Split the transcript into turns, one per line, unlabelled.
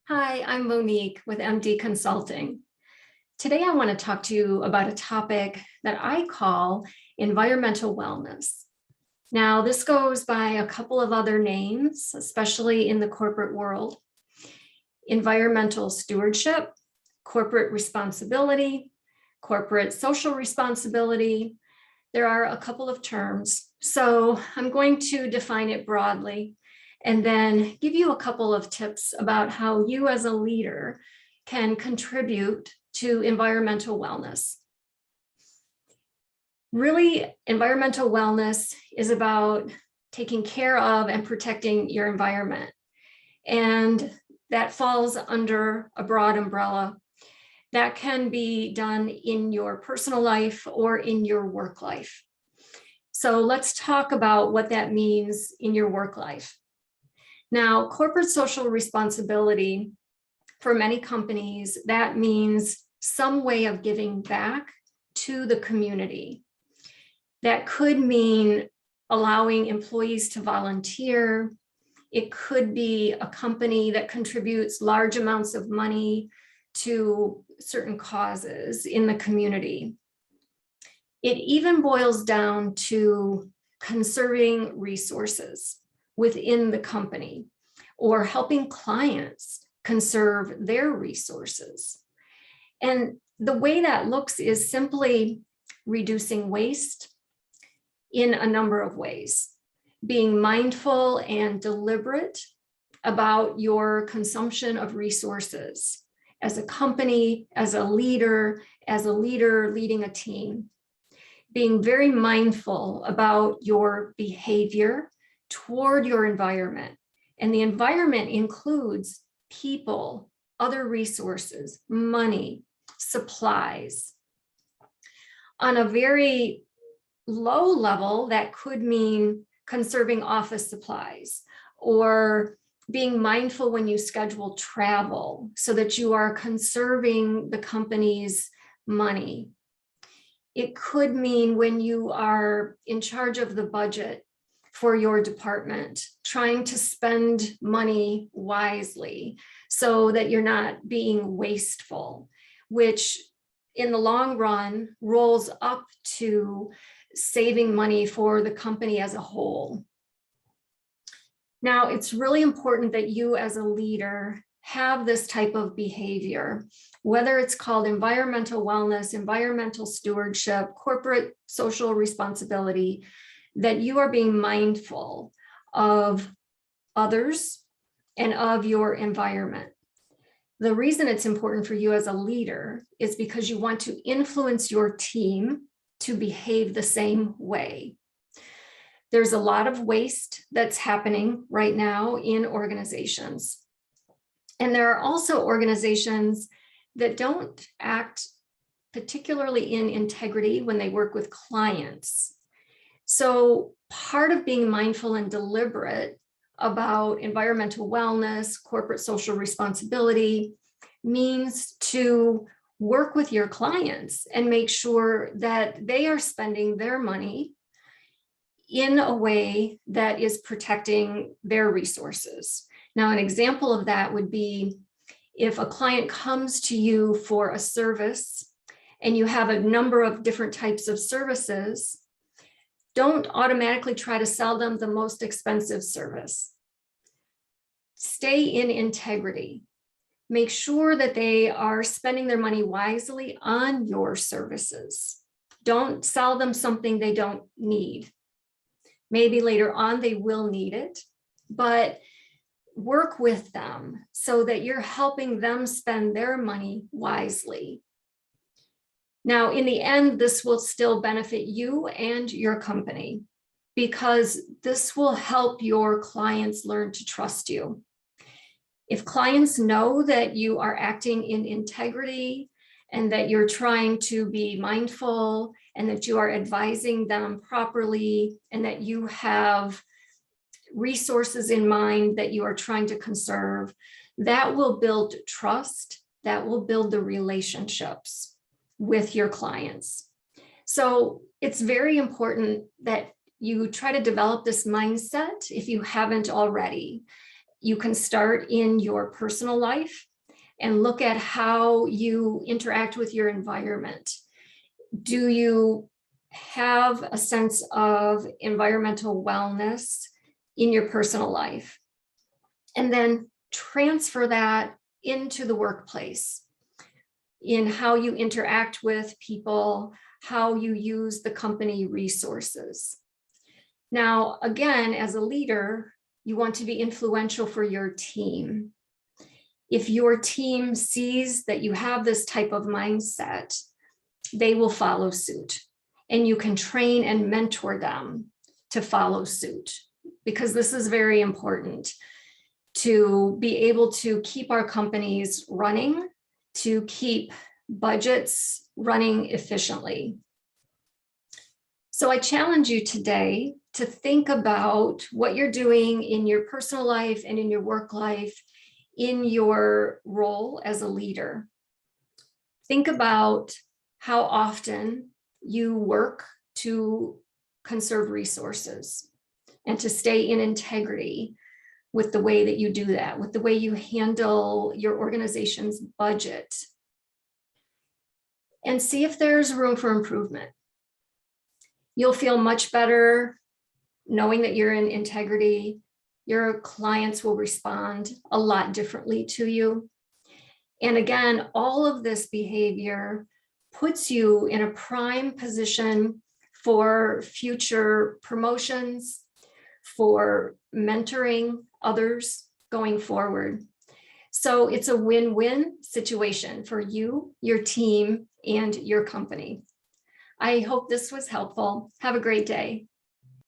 Hi, I'm Monique with MD Consulting. Today, I want to talk to you about a topic that I call environmental wellness. Now, this goes by a couple of other names, especially in the corporate world: environmental stewardship, corporate responsibility, corporate social responsibility. There are a couple of terms, so I'm going to define it broadly and then give you a couple of tips about how you as a leader can contribute to environmental wellness. Really, environmental wellness is about taking care of and protecting your environment. And that falls under a broad umbrella that can be done in your personal life or in your work life. So let's talk about what that means in your work life. Now, corporate social responsibility for many companies, that means some way of giving back to the community. That could mean allowing employees to volunteer. It could be a company that contributes large amounts of money to certain causes in the community. It even boils down to conserving resources within the company or helping clients conserve their resources. And the way that looks is simply reducing waste in a number of ways, being mindful and deliberate about your consumption of resources as a company, as a leader leading a team, being very mindful about your behavior toward your environment. And the environment includes people, other resources, money, supplies. On a very low level, that could mean conserving office supplies or being mindful when you schedule travel so that you are conserving the company's money. It could mean when you are in charge of the budget for your department, trying to spend money wisely so that you're not being wasteful, which in the long run rolls up to saving money for the company as a whole. Now, it's really important that you as a leader have this type of behavior, whether it's called environmental wellness, environmental stewardship, corporate social responsibility, that you are being mindful of others and of your environment. The reason it's important for you as a leader is because you want to influence your team to behave the same way. There's a lot of waste that's happening right now in organizations. And there are also organizations that don't act particularly in integrity when they work with clients. So part of being mindful and deliberate about environmental wellness, corporate social responsibility, means to work with your clients and make sure that they are spending their money in a way that is protecting their resources. Now, an example of that would be if a client comes to you for a service and you have a number of different types of services, don't automatically try to sell them the most expensive service. Stay in integrity. Make sure that they are spending their money wisely on your services. Don't sell them something they don't need. Maybe later on they will need it, but work with them so that you're helping them spend their money wisely. Now, in the end, this will still benefit you and your company because this will help your clients learn to trust you. If clients know that you are acting in integrity and that you're trying to be mindful and that you are advising them properly and that you have resources in mind that you are trying to conserve, that will build trust, that will build the relationships with your clients. So it's very important that you try to develop this mindset if you haven't already. You can start in your personal life and look at how you interact with your environment. Do you have a sense of environmental wellness in your personal life? And then transfer that into the workplace, in how you interact with people, how you use the company resources. Now, again, as a leader, you want to be influential for your team. If your team sees that you have this type of mindset, they will follow suit. And you can train and mentor them to follow suit, because this is very important to be able to keep our companies running, to keep budgets running efficiently. So I challenge you today to think about what you're doing in your personal life and in your work life, in your role as a leader. Think about how often you work to conserve resources and to stay in integrity with the way that you do that, with the way you handle your organization's budget, and see if there's room for improvement. You'll feel much better knowing that you're in integrity. Your clients will respond a lot differently to you. And again, all of this behavior puts you in a prime position for future promotions, for mentoring others going forward. So it's a win-win situation for you, your team, and your company. I hope this was helpful. Have a great day.